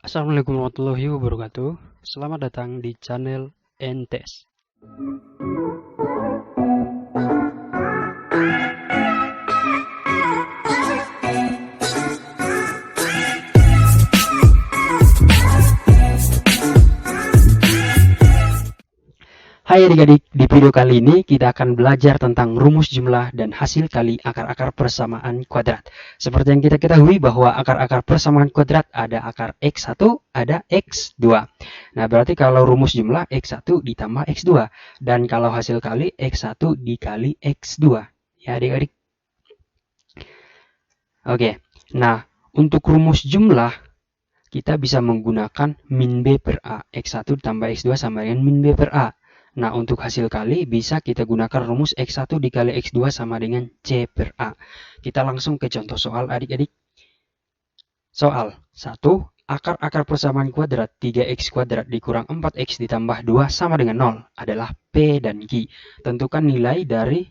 Assalamualaikum warahmatullahi wabarakatuh. Selamat datang di channel Entes. Hai adik-adik, di video kali ini kita akan belajar tentang rumus jumlah dan hasil kali akar-akar persamaan kuadrat. Seperti yang kita ketahui bahwa akar-akar persamaan kuadrat ada akar X1, ada X2. Nah, berarti kalau rumus jumlah X1 ditambah X2. Dan kalau hasil kali X1 dikali X2. Ya adik-adik. Oke, nah untuk rumus jumlah kita bisa menggunakan min B per A. X1 ditambah X2 sama dengan min B per A. Nah, untuk hasil kali bisa kita gunakan rumus X1 dikali X2 sama dengan C per A. Kita langsung ke contoh soal adik-adik. Soal 1. Akar-akar persamaan kuadrat 3x kuadrat dikurang 4x ditambah 2 sama dengan 0 adalah P dan Q. Tentukan nilai dari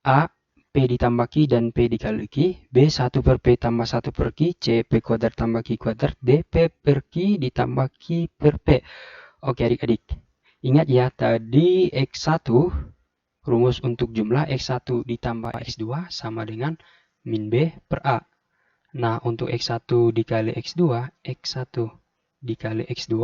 A, P ditambah Q dan P dikali Q, B 1 per P tambah 1 per Q, C P kuadrat tambah Q kuadrat, D P per Q ditambah Q per P. Oke adik-adik. Ingat ya, tadi X1, rumus untuk jumlah X1 ditambah X2 sama dengan min B per A. Nah, untuk X1 dikali X2, X1 dikali X2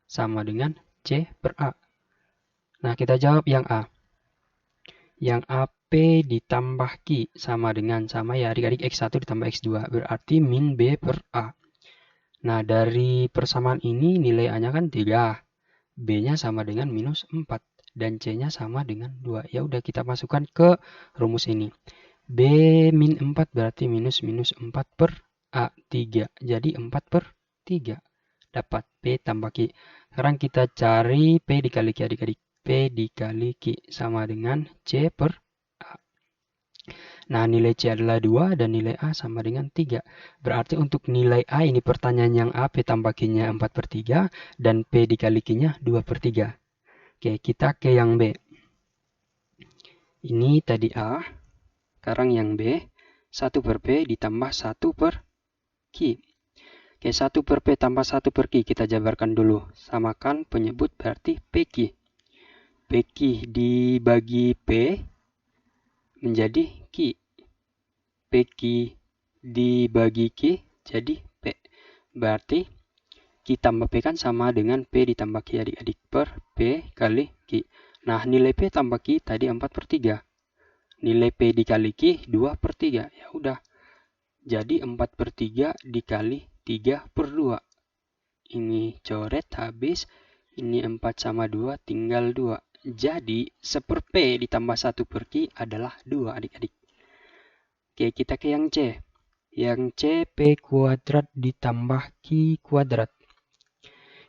sama dengan C per A. Nah, kita jawab yang A. Yang A, P ditambah Q sama dengan, sama ya adik-adik, X1 ditambah X2. Berarti min B per A. Nah, dari persamaan ini nilai A-nya kan 3. B-nya sama dengan minus 4 dan C-nya sama dengan 2. Ya udah kita masukkan ke rumus ini. B min 4 berarti minus 4 per A 3. Jadi 4 per 3. Dapat P tambah Q. Sekarang kita cari P dikali Q adik-adik. P dikali Q sama dengan C per A. Nah, nilai C adalah 2 dan nilai A sama dengan 3. Berarti untuk nilai A ini pertanyaan yang A, P tambah Q-nya 4 per 3 dan P dikali Q-nya 2 per 3. Oke, kita ke yang B. Ini tadi A, sekarang yang B, 1 per P ditambah 1 per Q. Oke, 1 per P tambah 1 per Q kita jabarkan dulu. Samakan penyebut berarti PQ. PQ dibagi P menjadi Q. PQ dibagi Q jadi P. Berarti Q tambah P kan sama dengan P ditambah Q adik-adik per P kali Q. Nah, nilai P tambah Q tadi 4 per 3. Nilai P dikali Q 2 per 3. Ya udah. Jadi 4 per 3 dikali 3 per 2. Ini coret habis. Ini 4 sama 2 tinggal 2. Jadi 1 per P ditambah 1 per Q adalah 2 adik-adik. Oke, kita ke yang C. Yang C, P kuadrat ditambah Q kuadrat.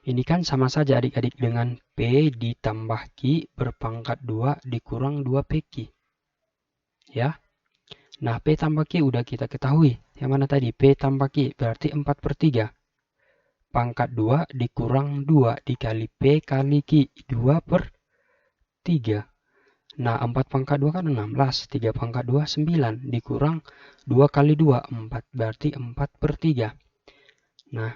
Ini kan sama saja adik-adik dengan P ditambah Q berpangkat 2 dikurang 2PQ. Ya. Nah, P tambah Q udah kita ketahui. Yang mana tadi? P tambah Q berarti 4 per 3. Pangkat 2 dikurang 2 dikali P kali Q. 2 per 3. Nah, 4 pangkat 2 kan 16. 3 pangkat 2, 9. Dikurang 2 kali 2, 4. Berarti 4 per 3. Nah,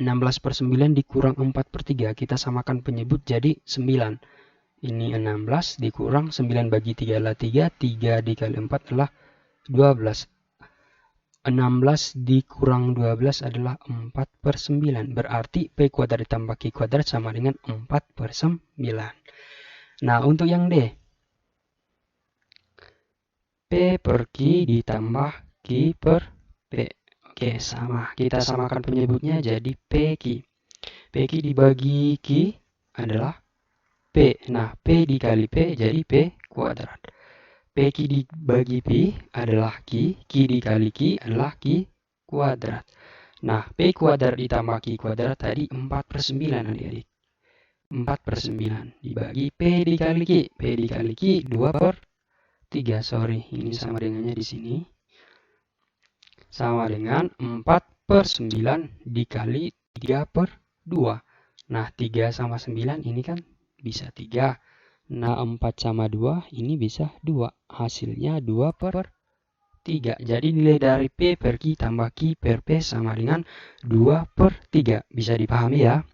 16 per 9 dikurang 4 per 3. Kita samakan penyebut jadi 9. Ini 16 dikurang 9 bagi 3 adalah 3. 3 dikali 4 adalah 12. 16 dikurang 12 adalah 4 per 9. Berarti P kuadrat ditambah Q kuadrat sama dengan 4 per 9. Nah, untuk yang D. P per Q ditambah Q per P. Oke, sama. Kita samakan penyebutnya jadi PQ. PQ dibagi Q adalah P. Nah, P dikali P jadi P kuadrat. PQ dibagi P adalah Q. Q dikali Q adalah Q kuadrat. Nah, P kuadrat ditambah Q kuadrat tadi 4 per 9 adik-adik. 4 per 9 dibagi P dikali Q. P dikali Q 2 per 3. Sorry, ini sama dengannya di sini. Sama dengan 4 per 9 dikali 3 per 2. Nah, 3 sama 9 ini kan bisa 3. Nah, 4 sama 2 ini bisa 2. Hasilnya 2 per 3. Jadi nilai dari P per Q tambah Q per P sama dengan 2/3. Bisa dipahami ya?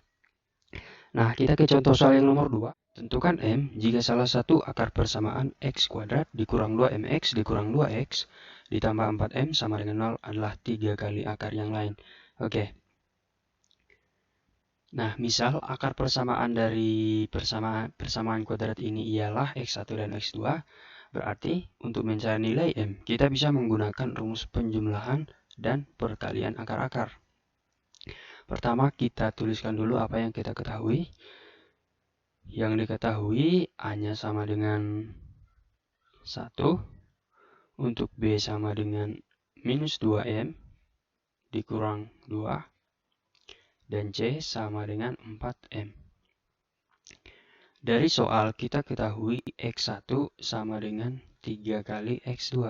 Nah, kita ke contoh soal yang nomor 2. Tentukan M jika salah satu akar persamaan X kuadrat dikurang 2MX dikurang 2X ditambah 4M sama dengan 0 adalah 3 kali akar yang lain. Oke. Nah, misal akar persamaan dari persamaan kuadrat ini ialah X1 dan X2. Berarti untuk mencari nilai M, kita bisa menggunakan rumus penjumlahan dan perkalian akar-akar. Pertama, kita tuliskan dulu apa yang kita ketahui. Yang diketahui A-nya sama dengan 1, untuk B sama dengan minus 2M dikurang 2, dan C sama dengan 4M. Dari soal kita ketahui X1 sama dengan 3 kali X2.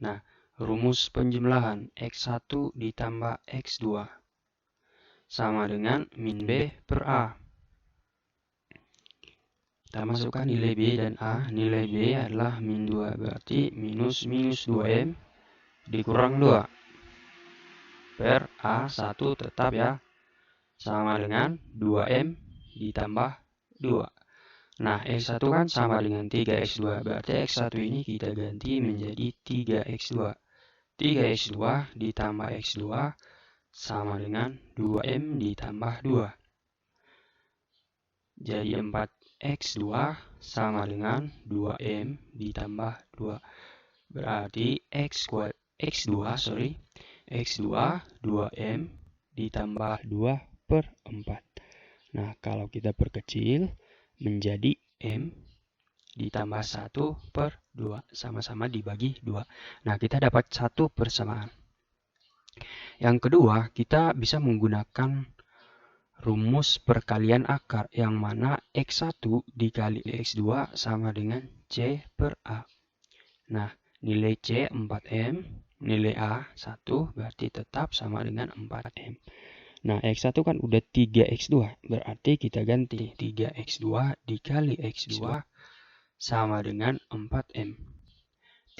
Nah, rumus penjumlahan X1 ditambah X2 sama dengan min B per A. Kita masukkan nilai B dan A. Nilai B adalah min 2, berarti minus 2M dikurang 2 per A1 tetap ya, sama dengan 2M ditambah 2. Nah, X1 kan sama dengan 3X2, berarti X1 ini kita ganti menjadi 3X2. 3X2 ditambah X2 sama dengan 2M ditambah 2. Jadi 4X2 sama dengan 2M ditambah 2. Berarti X2 2M ditambah 2/4. Nah, kalau kita perkecil menjadi M ditambah 1/2. Sama-sama dibagi 2. Nah, kita dapat satu persamaan. Yang kedua, kita bisa menggunakan rumus perkalian akar, yang mana X1 dikali X2 sama dengan C per A. Nah, nilai C 4M, nilai A 1, berarti tetap sama dengan 4M. Nah, X1 kan udah 3X2, berarti kita ganti 3X2 dikali X2 sama dengan 4M.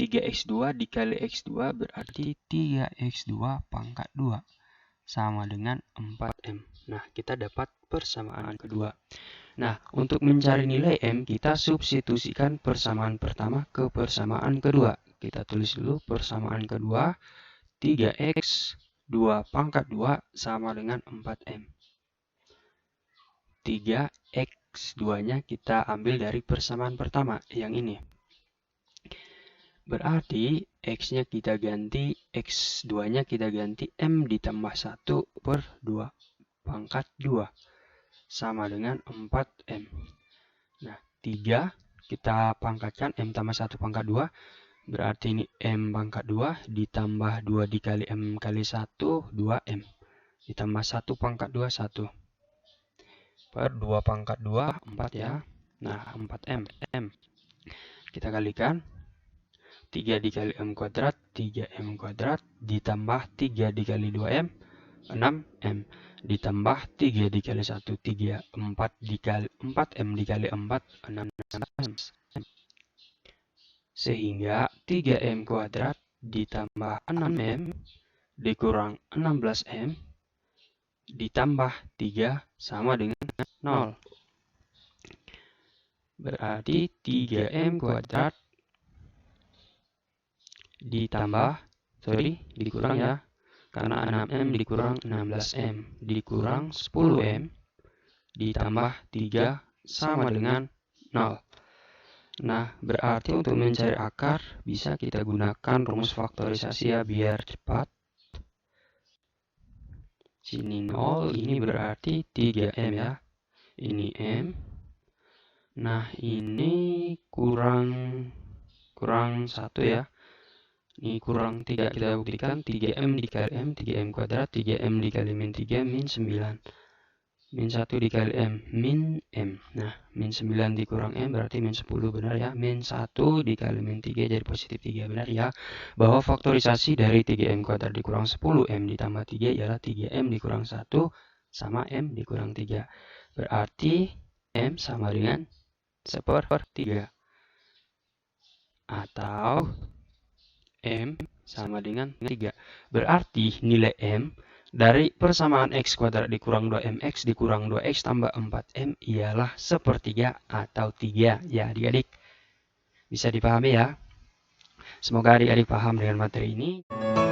3X2 dikali X2 berarti 3X2 pangkat 2 sama dengan 4M. Nah, kita dapat persamaan kedua. Nah, untuk mencari nilai M, kita substitusikan persamaan pertama ke persamaan kedua. Kita tulis dulu persamaan kedua, 3X 2 pangkat 2 sama dengan 4M. 3X2-nya kita ambil dari persamaan pertama, yang ini. Berarti X-nya kita ganti, X2-nya kita ganti M ditambah 1/2 pangkat 2 sama dengan 4M. Nah, 3 kita pangkatkan M tambah 1 pangkat 2. Berarti ini M pangkat 2 ditambah 2 dikali M kali 1, 2M. Ditambah 1 pangkat 2, 1. Per 2 pangkat 2, 4 ya. Nah, 4M. Kita kalikan. 3 dikali M kuadrat, 3M kuadrat, ditambah 3 dikali 2M, 6M. Ditambah 3 dikali 1, 3, 4 dikali 4M dikali 4, 16M. Sehingga 3M kuadrat ditambah 6M dikurang 16M ditambah 3 sama dengan 0. Berarti 3M kuadrat dikurang ya, karena 6M dikurang 16M dikurang 10M ditambah 3 sama dengan 0. Nah, berarti untuk mencari akar bisa kita gunakan rumus faktorisasi ya, biar cepat. Sini 0, ini berarti 3M ya. Ini M. Nah, ini kurang 1 ya. Ini kurang 3, kita buktikan 3M dikali M, 3M kuadrat, 3M dikali min 3, min 9. Min 1 dikali M, min M. Nah, min 9 dikurang M berarti min 10, benar ya. Min 1 dikali min 3 jadi positif 3, benar ya. Bahwa faktorisasi dari 3M kuadrat dikurang 10M ditambah 3 ialah 3M dikurang 1 sama M dikurang 3. Berarti M sama dengan 1/3. Atau M sama dengan 3. Berarti nilai M dari persamaan X kuadrat dikurang 2MX dikurang 2X tambah 4M ialah sepertiga atau 3. Ya adik-adik, bisa dipahami ya. Semoga adik-adik paham dengan materi ini.